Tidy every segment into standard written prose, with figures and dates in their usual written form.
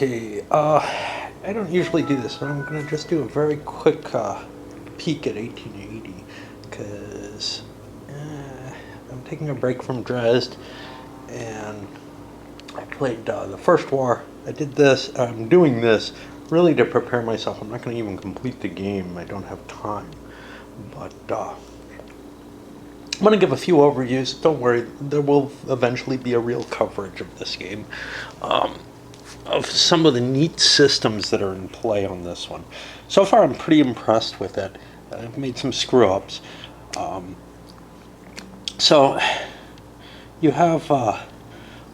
Okay, I don't usually do this, but I'm going to just do a very quick peek at 1880 because I'm taking a break from Dresd and I played the First War. I did this, I'm doing this really to prepare myself. I'm not going to even complete the game, I don't have time. But I'm going to give a few overviews. Don't worry, there will eventually be a real coverage of this game. Of some of the neat systems that are in play on this one. So far, I'm pretty impressed with it. I've made some screw-ups. So you have a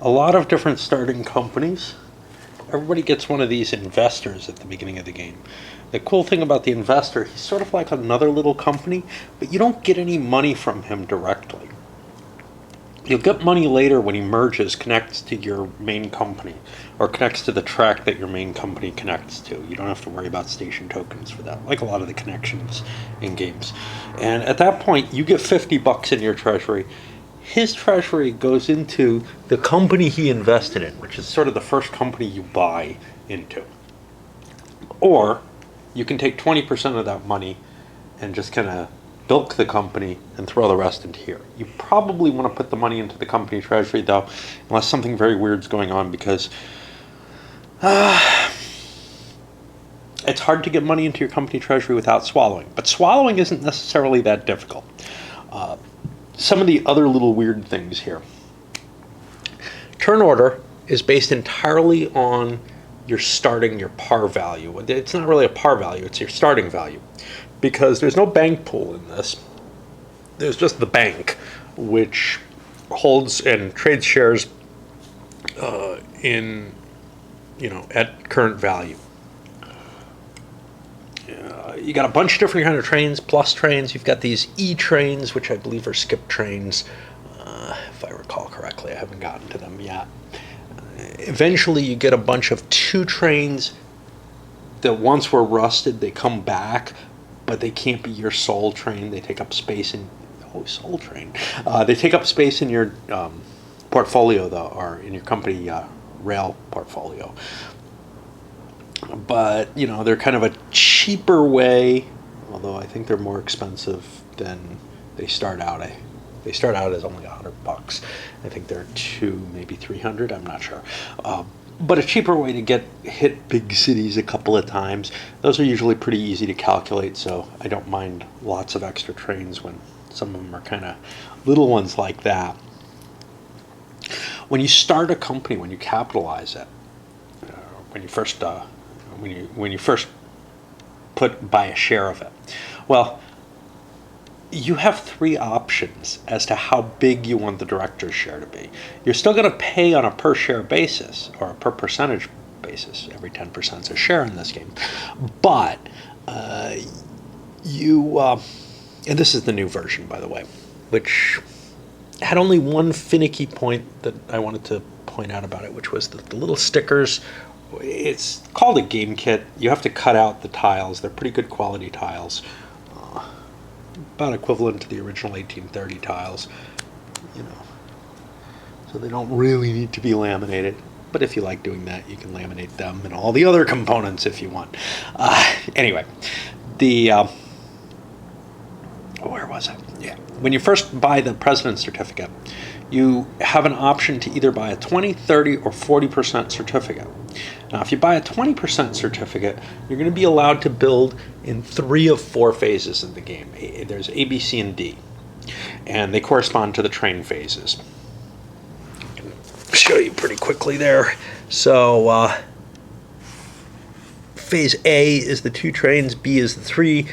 lot of different starting companies. Everybody gets one of these investors at the beginning of the game. The cool thing about the investor, he's sort of like another little company, but you don't get any money from him directly. You'll get money later when he merges, connects to your main company, or connects to the track that your main company connects to. You don't have to worry about station tokens for that, like a lot of the connections in games. And at that point, you get $50 in your treasury. His treasury goes into the company he invested in, which is sort of the first company you buy into. Or you can take 20% of that money and just kind of bilk the company and throw the rest into here. You probably want to put the money into the company treasury though, unless something very weird's going on, because it's hard to get money into your company treasury without swallowing. But swallowing isn't necessarily that difficult. Some of the other little weird things here. Turn order is based entirely on your par value. It's not really a par value, it's your starting value. Because there's no bank pool in this. There's just the bank, which holds and trades shares at current value. You got a bunch of different kind of trains, plus trains. You've got these E trains, which I believe are skip trains. If I recall correctly, I haven't gotten to them yet. Eventually, you get a bunch of 2 trains that once were rusted, they come back, but they can't be your sole train. They take up space in sole train. They take up space in your portfolio, though, or in your company rail portfolio. But they're kind of a cheaper way, although I think they're more expensive than they start out. They start out as only $100. I think they're 2, maybe 300. I'm not sure. But a cheaper way to hit big cities a couple of times. Those are usually pretty easy to calculate, so I don't mind lots of extra trains when some of them are kind of little ones like that. When you start a company, when you capitalize it, when you first buy a share of it, well, you have 3 options as to how big you want the director's share to be. You're still going to pay on a per share basis or a per percentage basis. Every 10% is a share in this game. But and this is the new version, by the way, which had only one finicky point that I wanted to point out about it, which was the little stickers. It's called a game kit. You have to cut out the tiles. They're pretty good quality tiles. About equivalent to the original 1830 tiles, so they don't really need to be laminated, but if you like doing that, you can laminate them and all the other components if you want. Anyway, where was I? Yeah, when you first buy the president's certificate, you have an option to either buy a 20, 30, or 40% certificate. Now, if you buy a 20% certificate, you're going to be allowed to build in 3 of 4 phases of the game. There's A, B, C, and D, and they correspond to the train phases. I can show you pretty quickly there. So, phase A is the 2 trains, B is the 3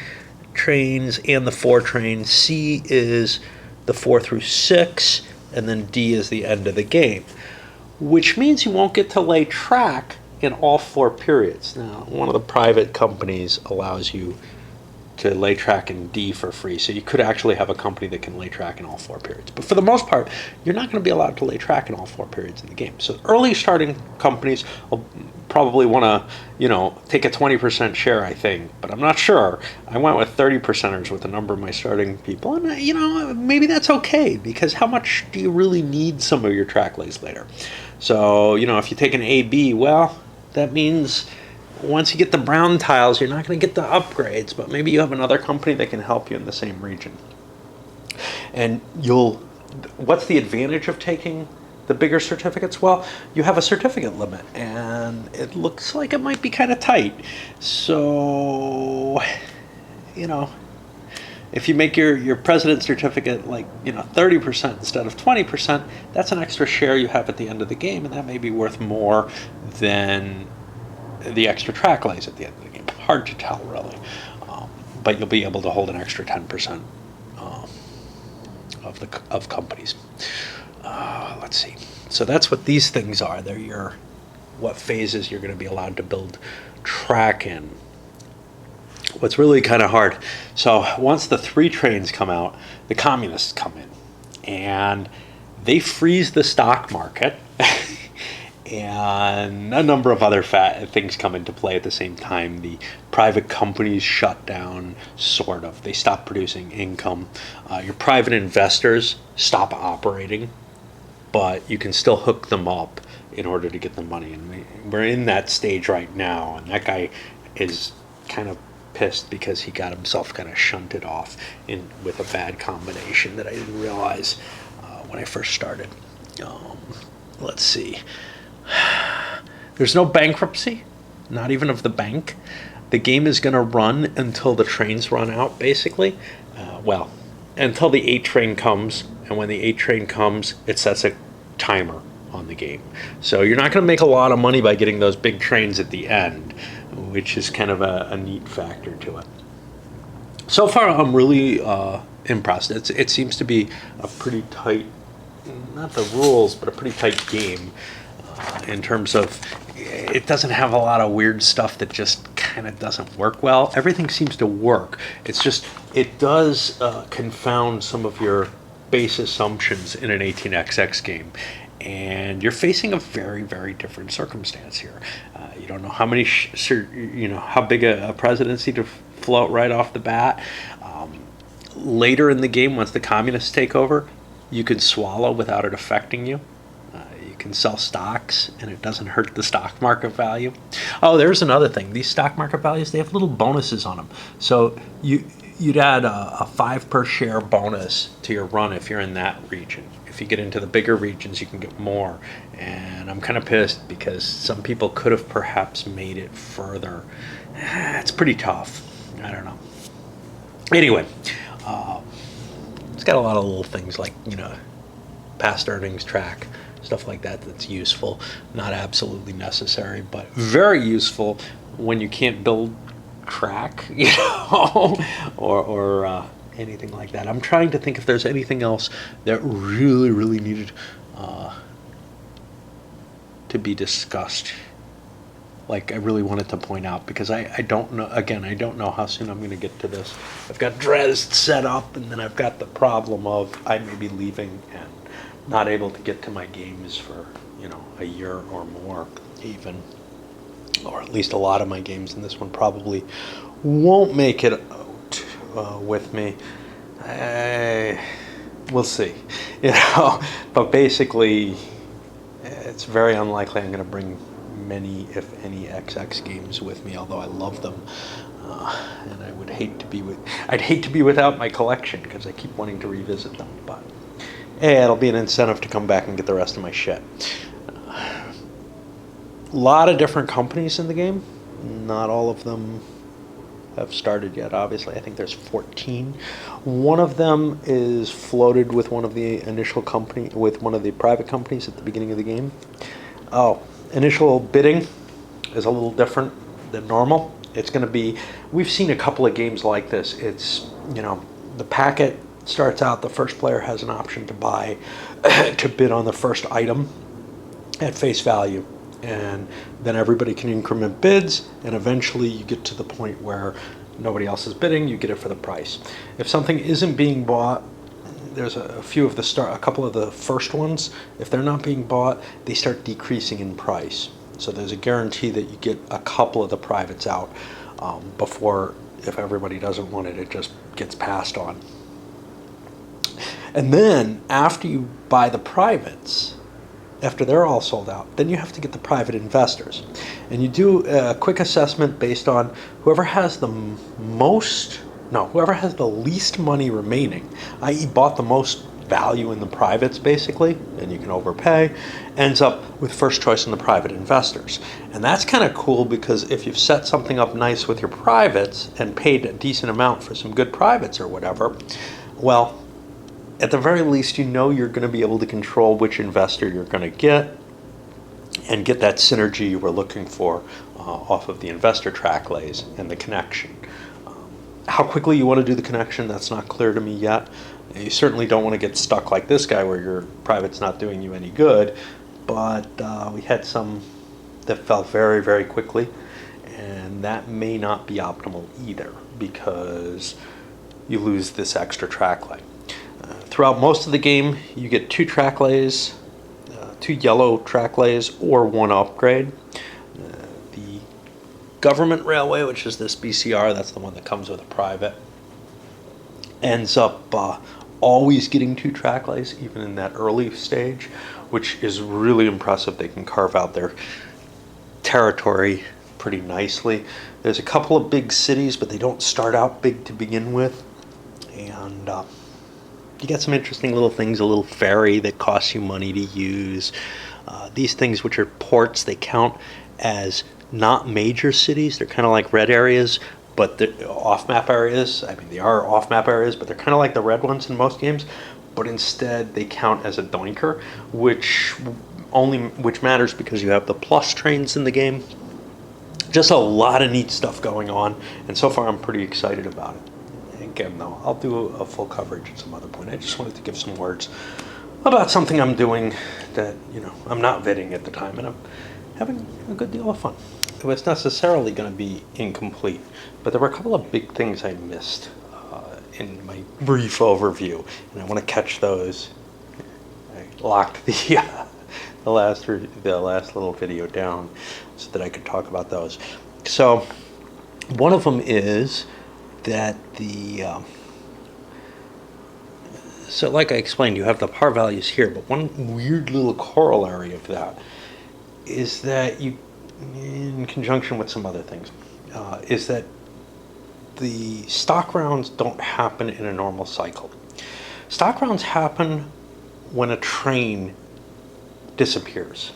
trains, and the 4 trains. C is the 4 through 6, and then D is the end of the game, which means you won't get to lay track in all 4 periods. Now, one of the private companies allows you to lay track in D for free, so you could actually have a company that can lay track in all 4 periods. But for the most part, you're not going to be allowed to lay track in all 4 periods in the game. So early starting companies will probably want to, take a 20% share, I think, but I'm not sure. I went with 30%ers with a number of my starting people, and maybe that's okay, because how much do you really need some of your track lays later? So, if you take an A, B, well, That means once you get the brown tiles, you're not going to get the upgrades, but maybe you have another company that can help you in the same region. And what's the advantage of taking the bigger certificates? Well, you have a certificate limit, and it looks like it might be kind of tight. So, if you make your president certificate 30% instead of 20%, that's an extra share you have at the end of the game, and that may be worth more than the extra track lays at the end of the game. Hard to tell, really. But you'll be able to hold an extra 10% of companies. Let's see. So that's what these things are. They're what phases you're going to be allowed to build track in. What's really kind of hard. So once the 3 trains come out, the communists come in, and they freeze the stock market, and a number of other things come into play at the same time. The private companies shut down, sort of. They stop producing income. Your private investors stop operating, but you can still hook them up in order to get the money. And we're in that stage right now, and that guy is kind of pissed because he got himself kind of shunted off with a bad combination that I didn't realize when I first started. Let's see. There's no bankruptcy, not even of the bank. The game is going to run until the trains run out, basically. Until the 8 train comes, and when the 8 train comes, it sets a timer on the game. So you're not going to make a lot of money by getting those big trains at the end, which is kind of a neat factor to it. So far, I'm really impressed. It seems to be a pretty tight, not the rules, but a pretty tight game in terms of it doesn't have a lot of weird stuff that just kind of doesn't work well. Everything seems to work. It's just, it does confound some of your base assumptions in an 18xx game. And you're facing a very, very different circumstance here. You don't know how many, how big a presidency to float right off the bat. Later in the game, once the communists take over, you can swallow without it affecting you. You can sell stocks, and it doesn't hurt the stock market value. Oh, there's another thing. These stock market values, they have little bonuses on them. So you'd add a 5 per share bonus to your run if you're in that region. If you get into the bigger regions, you can get more. And I'm kind of pissed because some people could have perhaps made it further. It's pretty tough. I don't know. Anyway, it's got a lot of little things like, past earnings track, stuff like that that's useful. Not absolutely necessary, but very useful when you can't build track, or anything like that. I'm trying to think if there's anything else that really, really needed to be discussed. Like I really wanted to point out, because I don't know, again, I don't know how soon I'm going to get to this. I've got Dresd set up, and then I've got the problem of I may be leaving and not able to get to my games for, a year or more even. Or at least a lot of my games, and this one probably won't make it out with me. We'll see. But basically, it's very unlikely I'm going to bring many, if any, XX games with me, although I love them. And I'd hate to be without my collection, because I keep wanting to revisit them. But it'll be an incentive to come back and get the rest of my shit. A lot of different companies in the game. Not all of them have started yet, obviously. I think there's 14. One of them is floated with one of the private companies at the beginning of the game. Initial bidding is a little different than normal. It's going to be, we've seen a couple of games like this. It's, the packet starts out, the first player has an option to buy, to bid on the first item at face value. And then everybody can increment bids, and eventually you get to the point where nobody else is bidding, you get it for the price. If something isn't being bought, there's a couple of the first ones, if they're not being bought, they start decreasing in price. So there's a guarantee that you get a couple of the privates out before, if everybody doesn't want it, it just gets passed on. And then after you buy the privates, After they're all sold out, then you have to get the private investors. And you do a quick assessment based on whoever has the whoever has the least money remaining, i.e. bought the most value in the privates basically, and you can overpay, ends up with first choice in the private investors. And that's kind of cool because if you've set something up nice with your privates and paid a decent amount for some good privates or whatever, well, at the very least, you know you're going to be able to control which investor you're going to get and get that synergy you were looking for off of the investor track lays and the connection. How quickly you want to do the connection, that's not clear to me yet. You certainly don't want to get stuck like this guy where your private's not doing you any good, but we had some that fell very, very quickly, and that may not be optimal either because you lose this extra track lay. Throughout most of the game, you get 2 track lays, 2 yellow track lays, or 1 upgrade. The government railway, which is this BCR, that's the one that comes with a private, ends up always getting 2 track lays, even in that early stage, which is really impressive. They can carve out their territory pretty nicely. There's a couple of big cities, but they don't start out big to begin with. And you get some interesting little things, a little ferry that costs you money to use. These things, which are ports, they count as not major cities. They're kind of like red areas, but they're off-map areas. I mean, they are off-map areas, but they're kind of like the red ones in most games. But instead, they count as a doinker, which matters because you have the plus trains in the game. Just a lot of neat stuff going on, and so far I'm pretty excited about it. Again, though, I'll do a full coverage at some other point. I just wanted to give some words about something I'm doing that, I'm not vetting at the time, and I'm having a good deal of fun. It was necessarily going to be incomplete, but there were a couple of big things I missed in my brief overview, and I want to catch those. I locked the last little video down so that I could talk about those. So one of them is that so like I explained, you have the par values here, but one weird little corollary of that is that you, in conjunction with some other things, is that the stock rounds don't happen in a normal cycle. Stock rounds happen when a train disappears.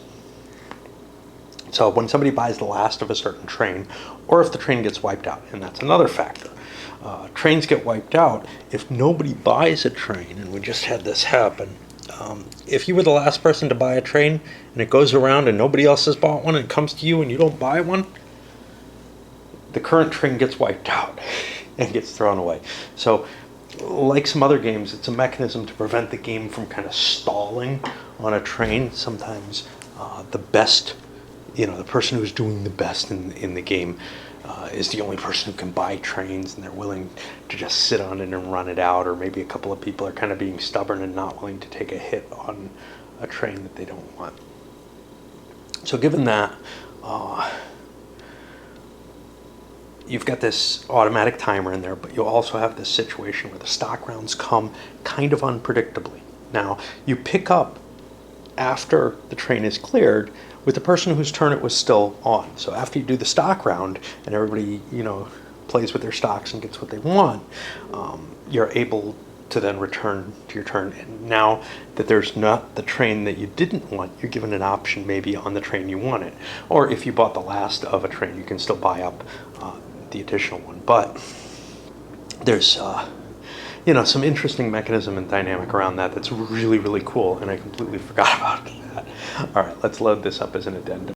So when somebody buys the last of a certain train, or if the train gets wiped out, and that's another factor. Trains get wiped out if nobody buys a train, and we just had this happen. If you were the last person to buy a train, and it goes around and nobody else has bought one, and it comes to you and you don't buy one, the current train gets wiped out and gets thrown away. So like some other games, it's a mechanism to prevent the game from kind of stalling on a train. Sometimes the best, the person who's doing the best in the game is the only person who can buy trains, and they're willing to just sit on it and run it out, or maybe a couple of people are kind of being stubborn and not willing to take a hit on a train that they don't want. So given that, you've got this automatic timer in there, but you also have this situation where the stock rounds come kind of unpredictably. Now, you pick up after the train is cleared with the person whose turn it was still on. So after you do the stock round and everybody, plays with their stocks and gets what they want, you're able to then return to your turn. And now that there's not the train that you didn't want, you're given an option maybe on the train you wanted. Or if you bought the last of a train, you can still buy up the additional one. But there's some interesting mechanism and dynamic around that's really, really cool, and I completely forgot about that. All right, let's load this up as an addendum.